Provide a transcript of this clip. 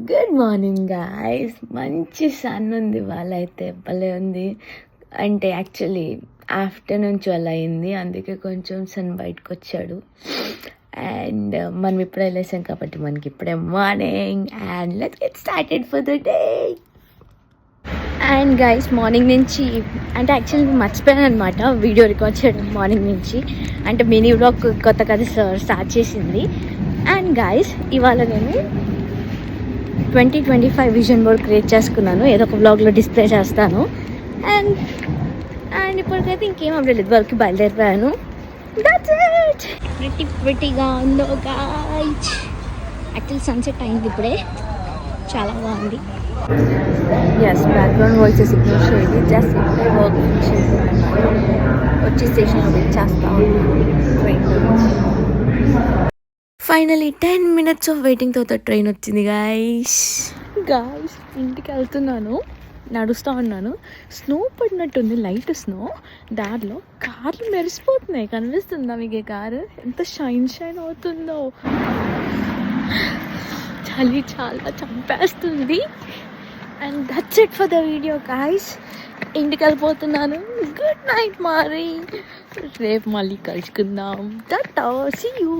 Good morning guys. మంచి sun ఉంది, వాళ్ళ అయితే భలే ఉంది. అంటే యాక్చువల్లీ ఆఫ్టర్నూన్ 12 అయింది, అందుకే కొంచెం సన్ బయటకు వచ్చాడు. అండ్ మనం ఇప్పుడే వెళ్ళేసాం కాబట్టి మనకి ఇప్పుడే morning. And let's get started for the day. And guys, morning నుంచి అంటే యాక్చువల్లీ మర్చిపోయాను అనమాట వీడియో రికార్డ్ చేయడం. మార్నింగ్ నుంచి అంటే మినీ వ్లాగ్ కొత్త కథ స్టార్ట్ చేసింది. అండ్ గైస్, ఇవాళ నేను 2025 విజన్ బోర్డ్ క్రియేట్ చేసుకున్నాను. ఏదో ఒక వ్లాగ్లో డిస్ప్లే చేస్తాను. అండ్ అండ్ ఇప్పటికైతే ఇంకేం అప్డేట్ లేదు, వరకు బయలుదేరిపోయాను. That's it. ప్రిటీగా ఉందో గైస్. యాక్చువల్లీ సన్సెట్ అయింది ఇప్పుడే, చాలా బాగుంది. ఎస్, బ్యాక్గ్రౌండ్ వాయిసెస్ ఇగ్నోర్ చేయండి. జస్ట్ ఇప్పుడే వర్క్ వచ్చి స్టేషన్లో వెయిట్ చేస్తా ఉన్నాను. ఫైనలీ 10 minutes ఆఫ్ వెయిటింగ్ తర్వాత ట్రైన్ వచ్చింది గాయస్. ఇంటికి వెళ్తున్నాను, నడుస్తూ ఉన్నాను. స్నో పడినట్టుంది, లైట్ స్నో. దారిలో కార్లు మెరిసిపోతున్నాయి, కనిపిస్తుందా మీకు? కారు ఎంత షైన్ అవుతుందో. చలి చాలా చంపేస్తుంది. And that's it for the video guys. ఇంటికి వెళ్ళిపోతున్నాను. గుడ్ నైట్ మరి, రేపు మళ్ళీ కలుసుకుందాం. టాటా, సీ యూ.